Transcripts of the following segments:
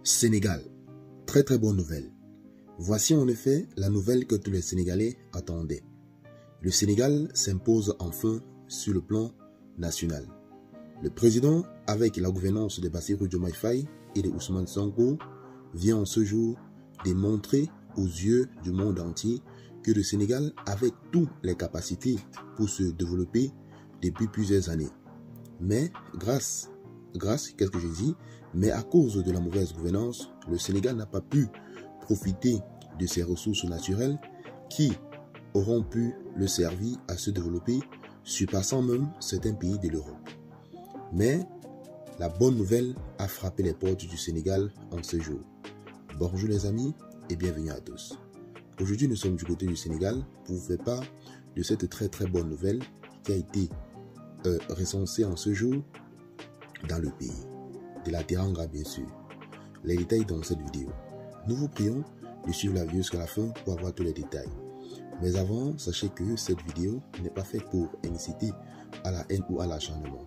Sénégal, très très bonne nouvelle. Voici en effet la nouvelle que tous les Sénégalais attendaient. Le Sénégal s'impose enfin sur le plan national. Le président, avec la gouvernance de Bassirou Diomaye Faye et de Ousmane Sonko, vient en ce jour démontrer aux yeux du monde entier que le Sénégal avait toutes les capacités pour se développer depuis plusieurs années. Mais qu'est-ce que je dis? Mais à cause de la mauvaise gouvernance, le Sénégal n'a pas pu profiter de ses ressources naturelles qui auront pu le servir à se développer, surpassant même certains pays de l'Europe. Mais la bonne nouvelle a frappé les portes du Sénégal en ce jour. Bonjour les amis et bienvenue à tous. Aujourd'hui nous sommes du côté du Sénégal pour vous faire part de cette très bonne nouvelle qui a été recensée en ce jour dans le pays. De la Teranga bien sûr. Les détails dans cette vidéo. Nous vous prions de suivre la vidéo jusqu'à la fin pour avoir tous les détails. Mais avant, sachez que cette vidéo n'est pas faite pour inciter à la haine ou à l'acharnement.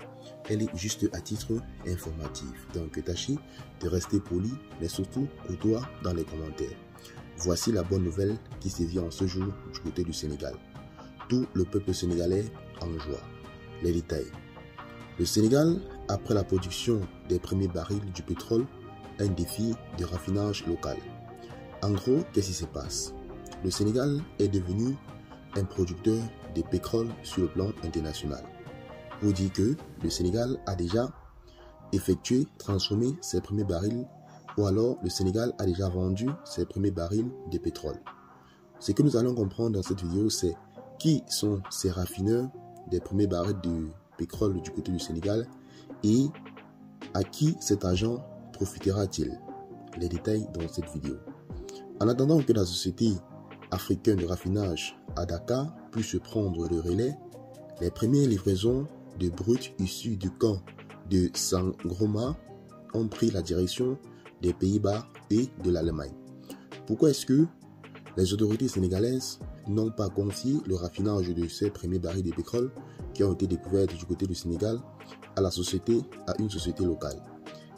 Elle est juste à titre informatif. Donc tâchez de rester poli, mais surtout courtois dans les commentaires. Voici la bonne nouvelle qui se vient en ce jour du côté du Sénégal. Tout le peuple sénégalais en joie. Les détails. Le Sénégal, après la production des premiers barils du pétrole, a un défi de raffinage local. En gros, qu'est-ce qui se passe? Le Sénégal est devenu un producteur de pétrole sur le plan international. Pour dire que le Sénégal a déjà effectué, transformé ses premiers barils, ou alors le Sénégal a déjà vendu ses premiers barils de pétrole. Ce que nous allons comprendre dans cette vidéo, c'est qui sont ces raffineurs des premiers barils de pétrole du côté du Sénégal et à qui cet argent profitera-t-il? Les détails dans cette vidéo. En attendant que la société africaine de raffinage à Dakar puisse prendre le relais, les premières livraisons de brut issus du camp de Sangroma ont pris la direction des Pays-Bas et de l'Allemagne. Pourquoi est-ce que les autorités sénégalaises n'ont pas confié le raffinage de ces premiers barils de pétrole qui ont été découverts du côté du Sénégal à une société locale?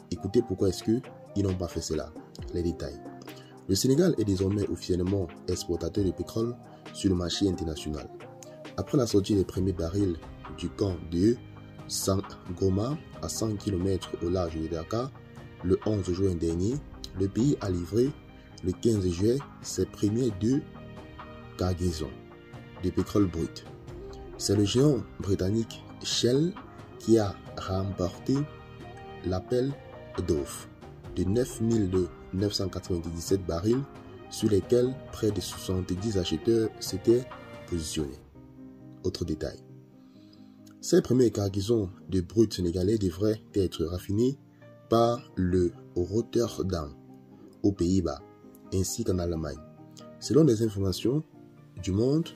Écoutez pourquoi est-ce qu'ils n'ont pas fait cela. Les détails. Le Sénégal est désormais officiellement exportateur de pétrole sur le marché international. Après la sortie des premiers barils du camp de Sangroma à 100 km au large de Dakar, le 11 juin dernier, le pays a livré le 15 juillet ses premiers deux cargaisons de pétrole brut. C'est le géant britannique Shell qui a remporté l'appel d'offres de 997 barils sur lesquels près de 70 acheteurs s'étaient positionnés. Autre détail. Ces premières cargaisons de brut sénégalais devraient être raffinées par le Rotterdam aux Pays-Bas ainsi qu'en Allemagne. Selon des informations du Monde,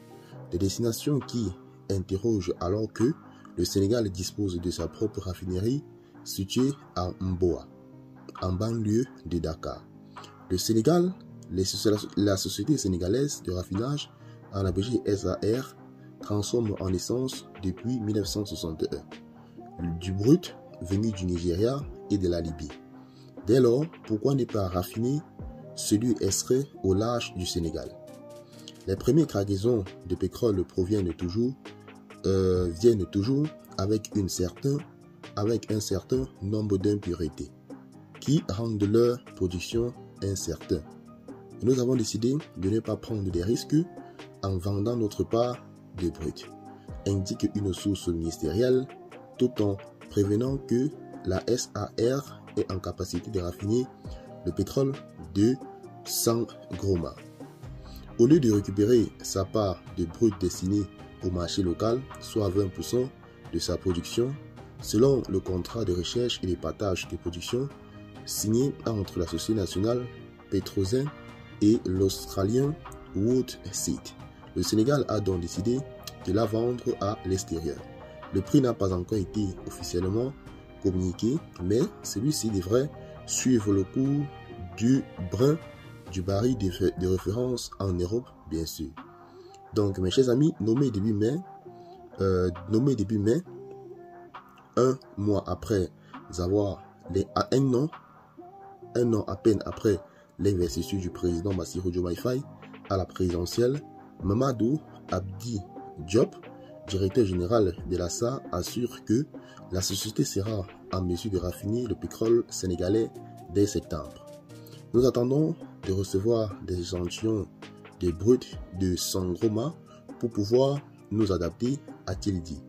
des destinations qui interrogent alors que le Sénégal dispose de sa propre raffinerie située à Mboa, en banlieue de Dakar. Le Sénégal, la société sénégalaise de raffinage en abrégé SAR, transforme en essence depuis 1961 du brut venu du Nigeria et de la Libye. Dès lors, pourquoi ne pas raffiner celui extrait au large du Sénégal? Les premières cargaisons de pétrole viennent toujours avec un certain nombre d'impuretés qui rendent leur production incertaine. Nous avons décidé de ne pas prendre des risques en vendant notre part de brut, indique une source ministérielle, tout en prévenant que la SAR est en capacité de raffiner le pétrole de Sangroma. Au lieu de récupérer sa part de brut destinée au marché local, soit 20% de sa production, selon le contrat de recherche et de partage de production signé entre la Société nationale Petrosen et l'Australien Woodside. Le Sénégal a donc décidé de la vendre à l'extérieur. Le prix n'a pas encore été officiellement communiqué, mais celui-ci devrait suivre le cours du brin du baril de référence en Europe, bien sûr. Donc, mes chers amis, nommé début mai, un mois après avoir un an un an à peine après l'investiture du président Bassirou Diomaye Faye à la présidentielle, Mamadou Abdi Diop, directeur général de l'ASA, assure que la société sera en mesure de raffiner le pétrole sénégalais dès septembre. Nous attendons de recevoir des échantillons de brut de Sangoma pour pouvoir nous adapter, a-t-il dit.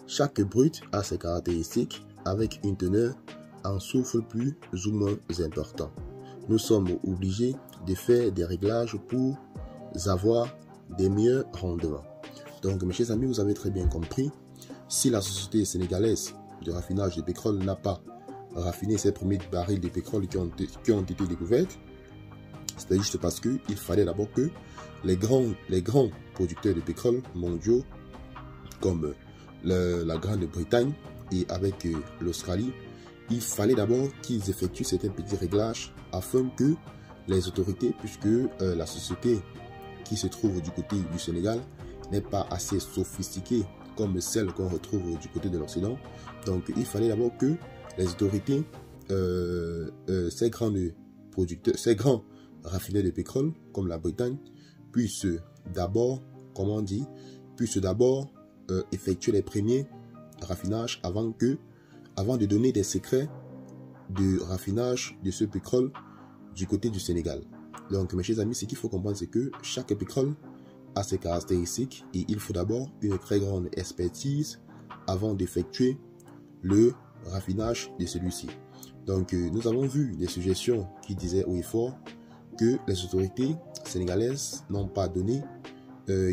Chaque brut a ses caractéristiques avec une teneur en soufre plus ou moins important. Nous sommes obligés de faire des réglages pour avoir des meilleurs rendements. Donc, mes chers amis, vous avez très bien compris, si la société sénégalaise de raffinage de pétrole n'a pas raffiné ses premiers barils de pétrole qui ont été découverts, c'est juste parce qu'il fallait d'abord que les grands producteurs de pétrole mondiaux, comme la Grande-Bretagne et avec l'Australie, il fallait d'abord qu'ils effectuent certains petits réglages afin que les autorités, puisque la société qui se trouve du côté du Sénégal n'est pas assez sophistiquée comme celle qu'on retrouve du côté de l'Occident. Donc il fallait d'abord que les autorités, ces grands raffineurs de pétrole comme la Bretagne, puissent d'abord, effectuer les premiers raffinages avant de donner des secrets de raffinage de ce pétrole du côté du Sénégal. Donc mes chers amis, ce qu'il faut comprendre, c'est que chaque pétrole a ses caractéristiques et il faut d'abord une très grande expertise avant d'effectuer le raffinage de celui-ci. Donc nous avons vu des suggestions qui disaient haut et fort que les autorités sénégalaises n'ont pas donné,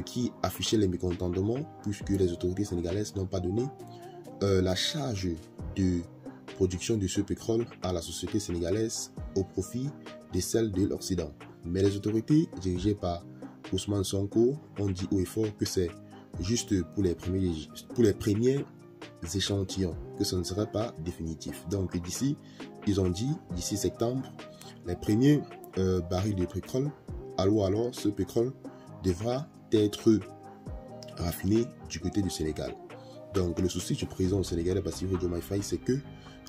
qui affichaient les mécontentements, puisque les autorités sénégalaises n'ont pas donné la charge de production de ce pétrole à la société sénégalaise au profit de celle de l'Occident. Mais les autorités dirigées par Ousmane Sonko ont dit haut et fort que c'est juste pour les premiers échantillons, que ce ne serait pas définitif. Donc d'ici, ils ont dit, d'ici septembre, les premiers barils de pétrole, alors ce pétrole devra être raffiné du côté du Sénégal. Donc le souci du président sénégalais Bassirou Diomaye Faye, c'est que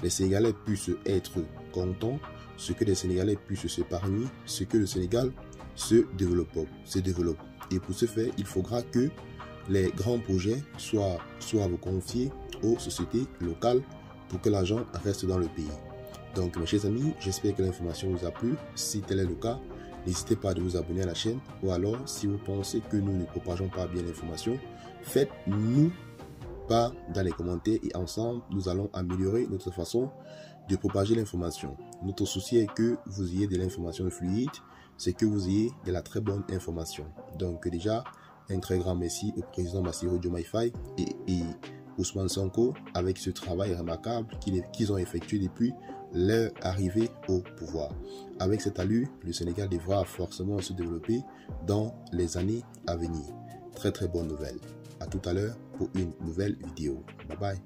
les Sénégalais puissent être contents, ce que les Sénégalais puissent s'épargner, ce que le Sénégal se développe. Et pour ce faire, il faudra que les grands projets soient confiés aux sociétés locales pour que l'argent reste dans le pays. Donc mes chers amis, j'espère que l'information vous a plu. Si tel est le cas, n'hésitez pas à vous abonner à la chaîne, ou alors si vous pensez que nous ne propageons pas bien l'information, faites-nous part dans les commentaires et ensemble nous allons améliorer notre façon de propager l'information. Notre souci est que vous ayez de l'information fluide, c'est que vous ayez de la très bonne information. Donc déjà, un très grand merci au président Bassirou Diomaye Faye et Ousmane Sonko avec ce travail remarquable qu'ils ont effectué depuis leur arrivée au pouvoir. Avec cette allure, le Sénégal devra forcément se développer dans les années à venir. Très très bonne nouvelle. À tout à l'heure pour une nouvelle vidéo. Bye bye.